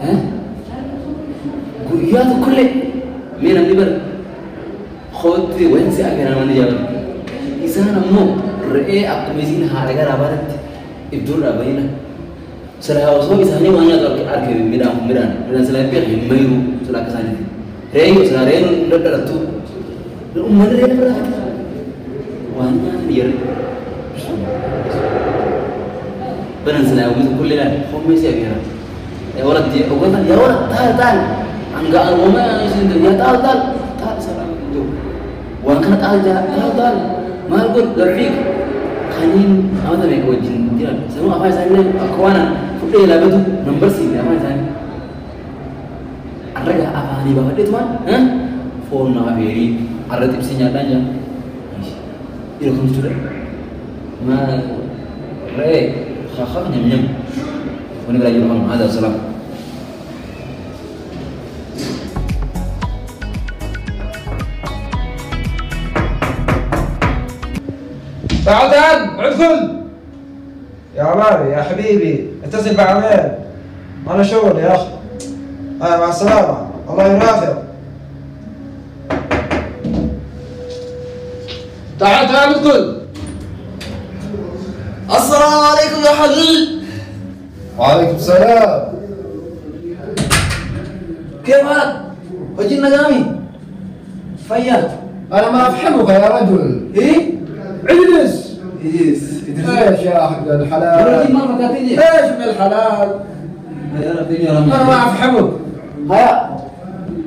ها قويات كل مين النبر خوتي وين سأجنا من جاب إنسان مو رأي أقمزين هارجع رابطت يبدو رابينا سلها وصو إنساني ما نقدر أركب ميدان سلها بيرهم ميرو سلها كساني رأي سلها رأي ندرتو الأمة رأي ندرت وانا نير بنان سلها ومثل كل لا خمس يبينا يا ولد يا ولد تعال أنقى الوما يا تعال سلام itu وان كانت تعال ما أقول لفيك خلين هذا ما يقول جن سمو أفعل سامي أكوانا فكرة لا بدو نمبر سين أفعل سامي الرجع أفعالي بقى ده tuan ها فون نافيري الرتيب سينياتanya itu kamu sudah ما رأي خاخ nyam ونقول لهم هذا سلام تعال ادخل يا عماري يا حبيبي اتصل بعمين انا شغل يا اخي مع السلامة الله يرافق تعال ادخل السلام عليكم يا حبيبي وعليكم السلام كيف حالك؟ وجينا جامي فيا انا ما افهمك يا رجل ايه؟ اجلس ايش ايش يا اخي الحلال ايش من الحلال انا ما افهمك هيا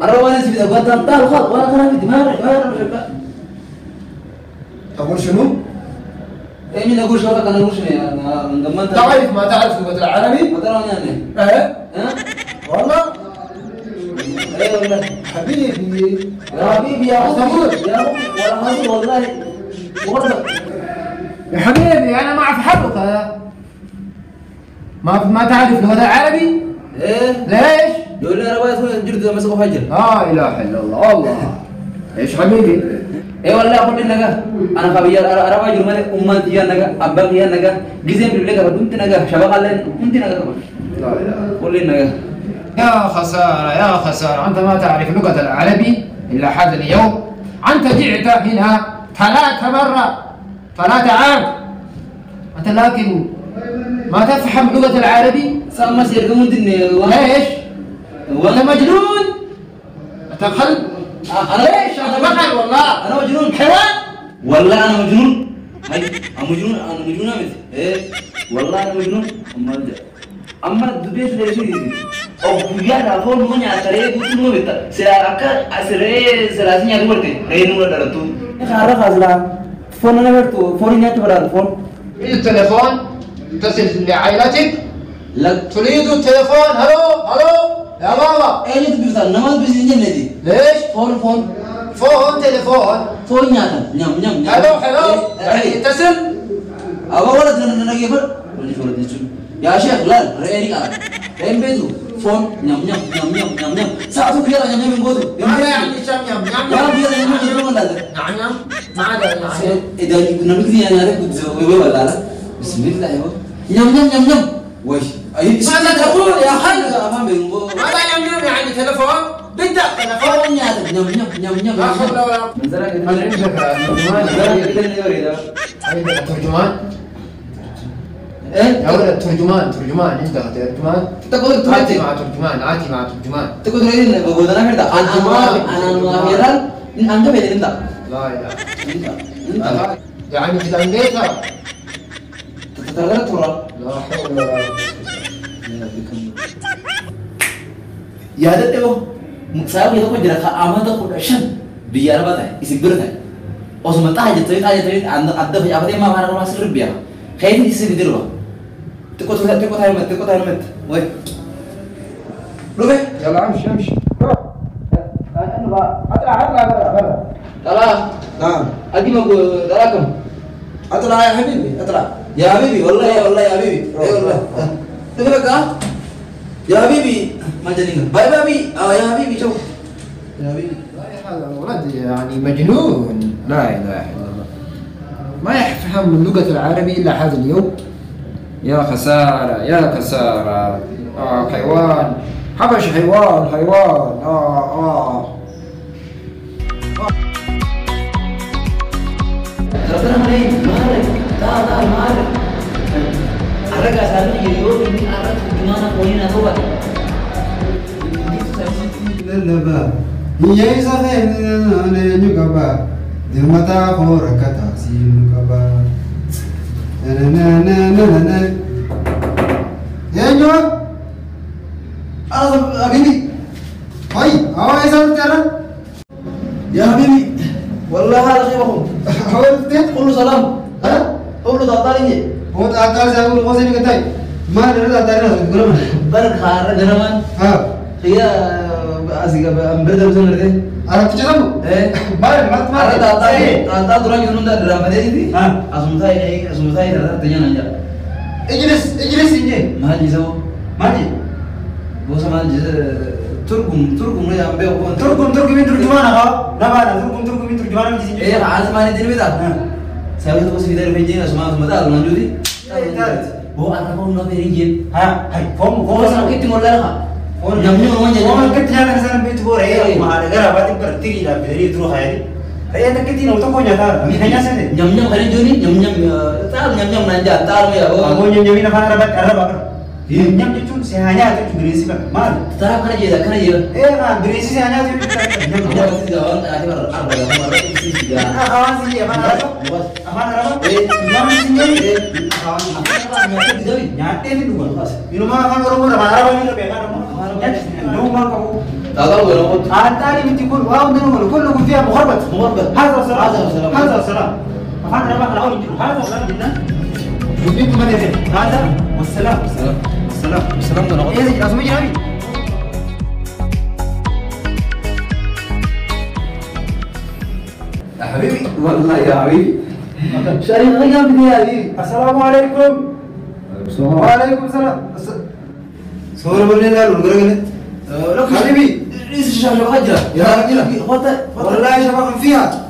الرواني سيدي أقول تنتهي الخط وأنا كلامي ما أعرف تقول شنو؟ إيه مين أقول شو أنا أقول شنو لما أنت تعرف ما تعرف اللغة العربي؟ ما ترى يعني إيه؟ ها؟ والله؟ إيه والله حبيبي يا حبيبي يا أخوي يا أخوي ولا حاصل والله والله يا حبيبي أنا ما أفهمك ما تعرف اللغة العربي؟ إيه ليش؟ يقول لي أنا بس جرد مسكوا فجر لا إله إلا الله والله إيش حبيبي؟ إيه والله أقول لك أنا خبير أنا بجر مالك أمتي يا نجا أبغى يا نجا جزء من اللي كبر أنت نجا شباب على أنت نجا كبر لا إله قول لي نجا يا خسارة يا خسارة أنت ما تعرف اللغة العربي إلا هذا اليوم أنت جئت هنا 3 مرات 3 عام أنت لكن ما تفهم اللغة العربي سامع سيركم الدنيا ليش؟ أنت مجنون أنت خلب أنا ليش؟ أنت بطل والله أنا مجنون حيوان والله أنا مجنون هاي أنا مجنون أمس إيه والله أنا مجنون أما دبيت ليش أو بيا رافون من يعتريه قلت له بيتا سأكا أسرع سلاسين يا دورتي رينو ولا درتو خارج خازلا فون أنا برتو فون ينتهي ولا فون التليفون تصل لعائلتك لا تريد التليفون هلو يا بابا إيه أنت بيفتح نماذج بيزني ندي ليش؟ فون تليفون نعم هلو اتصل أبغى ولد نجيبه يا شيخ لا رأيني قال رأين بيتو فون نعم ساعته كيا نعم من بودو ما يعني شام يا كيا نعم ولا لا نعم ما هذا إذا نبغي يعني هذا كنت ويبغى ولا لا بسم الله يا نعم وش ماذا تقول يا خالد أفهم بينبو ماذا يعني تليفون بدأ تليفون نعم لا حول ولا عندك ترجمان إيه يا ولد ترجمان عندك ترجمان تقول آتي مع ترجمان تقول تريد بقول أنا كذا أنا ما هيران أنت بيدين أنت لا إله أنت يعني كده عندك تتكلم ترى لا حول ولا قوة يا ده تبغى مساوي يا كوجرا كأمانة تقول عشان بيار بتاعي يسيبرتها أصلا تاجي تريد عند أدب يا أبدي ما بعرف ما سر بيار خايف يصير يديروا تقول هاي مت وين روح يلا امشي روح أنا بقى اطلع طلع نعم أدي ما أقول طلعكم اطلع يا حبيبي اطلع يا حبيبي والله يا حبيبي أي والله تقولك يا حبيبي ما جاني باي يا حبيبي شوف يا حبيبي هذا الولد يعني مجنون لا اله الا الله ما يفهم اللغة العربية إلا هذا اليوم يا خسارة حيوان حبش حيوان حيوان اه ربنا عليك مالك تعال مالك أرجع سامي يوم ini arah gimana poinnya tuh pak? Lelaba, iya isafah ni juga ba, di mata orang kata si juga ba. Na. Ya jawab. Habibi. Hai, awak isaf sekarang? Ya Habibi, wallah hal saya bahu. Awak tu? Kullu salam. Hah? Kullu datang ini. Oh, tak tahu saya mau sini ketai. Mana ada tak ada geraman? Berkhar geraman. Ha. Iya asik apa? Berada bersama dia. Arab tu cakap? Mana? Ada tak turun itu nunda drama dia ini. Ha. Asumtai dah tanya nanya. Ijlis ini. Mana jisau? Mana? Bos sama Turkum ni ambil apa? Turkum ini terjemahan apa? Nama Turkum ini terjemahan di sini. Asal mana dia beda? Saya itu pasti dari Beijing semua dah lanjut di. Oh, anak kau nak pergi? Hai, Kau sakit tinggal dah. Nyamnya orang jadi. Orang kita nak sana begitu boleh. Mahal negara berarti bertiri lah, beri terus hari. Saya tak kita nak kau nyata. Hanya saja. Nyamnya kalian joni, nyamnya nyamnya nanja, tahu ya. Aku nyamnya nak Arab. Nyam itu saya hanya itu berisi kan. Mal. Taraf kerja dah kerja. Kan berisi saya hanya itu. Nyam itu jawab ada Arab itu sih. Kawan sih apa Arab? Apa Arab? Nyam sini. Kawan nyate itu dua. Minum kan orang Arab ini lebih kan. Rumah kamu. Tahu berapa? Ada ni mesti wow minum كله فيها مغربط. هذا السلام. هذا السلام. أفهم أنا بقى أقول هذا السلام بالله. وبيت ما ده هذا والسلام. السلام ده نقول. إيه لازم يجي نبي. يا حبيبي والله يا حبيبي. شريف غياب يا حبيبي. السلام عليكم. وعليكم السلام. صور بني لا لون حبيبي. ليش شغله حجرة؟ يا رجل والله شباب فيها.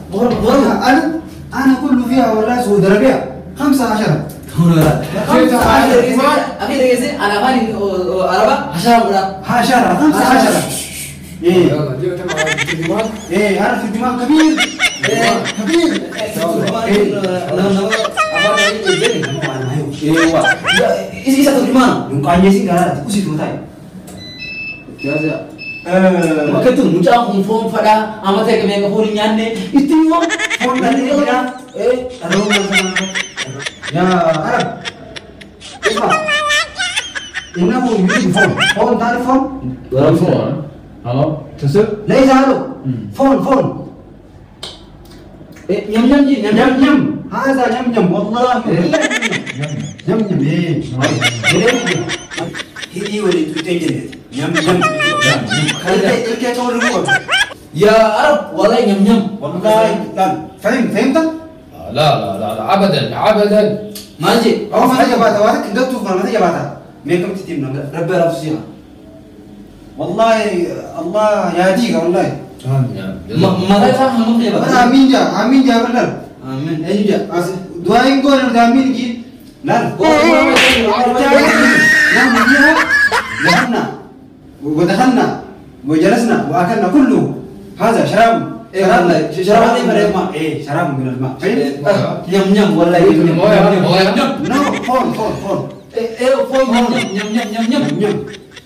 أنا كله فيها والله سود ربيع 15. أخي رئيسي أنا فاني أربعة عشرة ولا 15. إيه أنا في الدماغ كبير. كبير. Isi satu di mana? Mukanya sih nggak ada, aku situ tadi. Biasa. Maka tu muncul phone pada amat saya kami phone nyanyi itu yang phone tadi dia. Ada ya Arab. Isma. إنه يريد فون تعرف فون؟ فون تسر ليس هذا فون nyam هذا يم والله يم هي ولي تتجنن يم يا Arab والله nyam والله لا فهمت؟ لا عبدا ماجي أو في حاجة بعد وقتك دكتور ما تيجي بعدها ميكم تتيم ربي لا فسيها والله الله يهديك والله ما لا يفهم يا أنا آمين جا بالله آمين أي جا دعائين قول أنا آمين جيد لا ذهبنا ودخلنا وجلسنا وأكلنا كله هذا شراب شراب من الماء شراب من الماء nyam والله نو فون فون nyam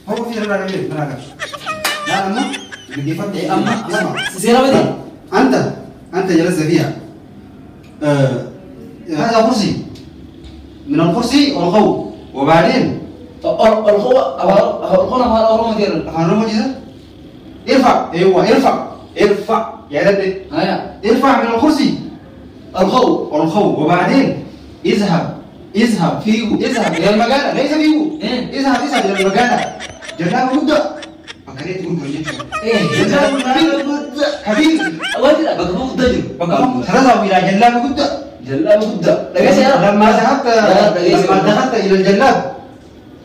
هو في هذا البيت هذا لا أما بدي فتح أما سيرة بدي أنت جلست فيها هذا كرسي من الكرسي والخو وبعدين الخو هرم دير هرم جدا ارفع ايوه ارفع يا ولد ارفع من الكرسي الخو وبعدين اذهب فيه اذهب الى المجال ليس فيه اذهب الى المجال جلاب مدة فكريت تقول جلاب مدة حبيبي بقى مدة تذهب الى جلاب مدة لما دخلت الى الجلاب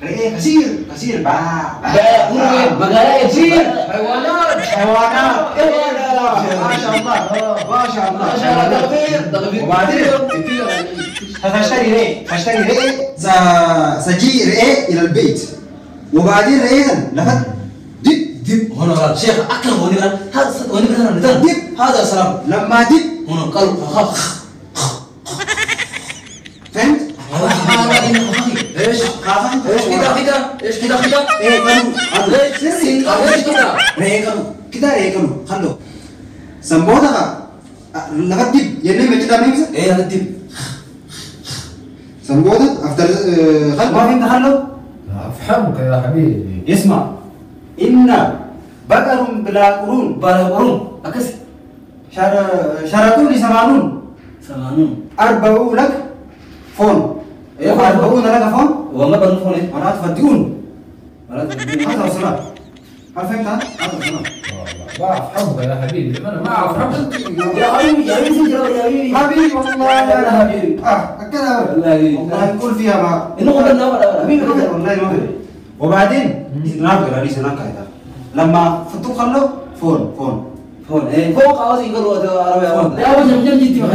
رئيه كثير مقالة كثير حيوانات ما شاء الله وبعدين فاشتري رئيه سجي رئيه الى البيت وبعدين رئيه لفت دب هنا غلط شيخ أكل ونبرة هذا ونبرة نتر دب هذا سلام لما دب هنا قلب خخ فهمت؟ ايش ايش كده ايه كانوا ايش كده ريه كانوا خلوا سمبودا لقد دب يعني ما كده نمسك ايه هذا الدب سمبودا أفضل خل ما فهمت خلوا أفهمك يا حبيبي. اسمع إن بقر بلا قرون أكس شرطون ثمانون 40 لك فون إيه 40 لك فون والله بنفون إيه مرات فديون هذا وصلات هل فهمت هذا وصلات ما أفهمك يا حبيبي، أنا ما أفهمك. يا حبيبي والله يا حبيبي كذا والله نقول فيها ما إنه قلنا حبيبي والله ما في وبعدين نافع رئيس هناك لما فتو خلوا فون ايه فوق عاوز يقولوا هذا عربي يا ابو جم جدي ما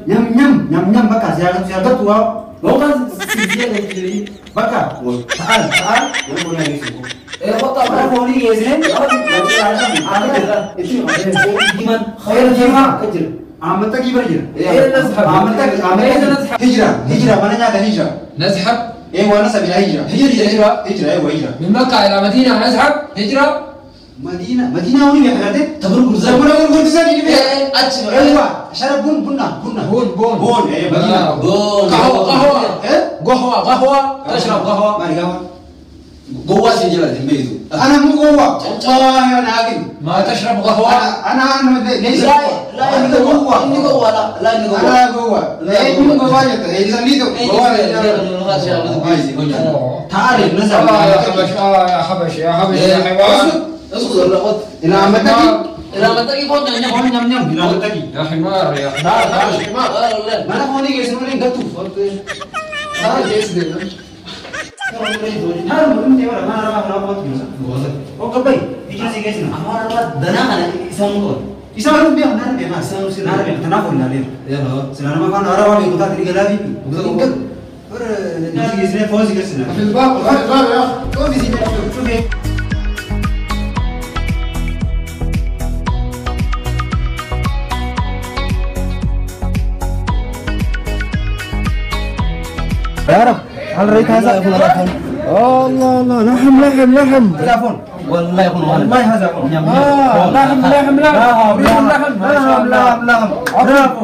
يم بكا سيادة وا لو كان سيدي بكا تعال يقول لي ايه بطل أنا فوني يزين ديمان خير جماعة كتير عملتك يبرجر ايه نزحف هجرة ما نجا هجرة نذهب ايه وانا سبيل هجرة ايوه هجرة من مكة إلى مدينة، نذهب هجرة. مدينة وين يا حبيبي تبرق الزمن تبرق الزمن ايه اتش ايوه شرب بون ايه مدينة قهوة تشرب قهوة. ما قهوة جوا سجلة الميدو انا مو جوا والله انا عاقل ما تشرب قهوة. انا ليس لا اني جوا لا اني جوا انا جوا ايه مو جوا يا زميلو تعال نزل يا حبش يا حيوان. اصبر لا خد الى متى فون نعم الى متى يا حمار يا حمار. ما انا فوني جيس نورين قطو هذا مهم تي ولا ما انا ما او قبي يجي جيس امر دنا انا اسمه يسمعون بيها نار بيها نار بيها تنافل نالين يلا سلام ما كان أرى والي قطع تري قلابي يمكن نجي جسنا فوز جسنا في الباب يا أخي. تو في زين شوفي يا رب هل رأيت هذا؟ الله لحم تلفون والله يكون والله هذا لحم لحم برافو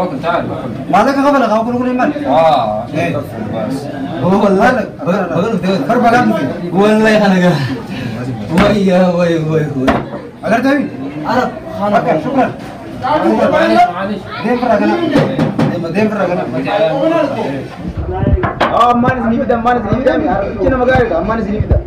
أكل تعال ما لك قبل أقول من هو والله والله أنا وي أقدر تبي أنا شكرا دين فرقنا مانس نيبدا كنا مغاربة مانس نيبدا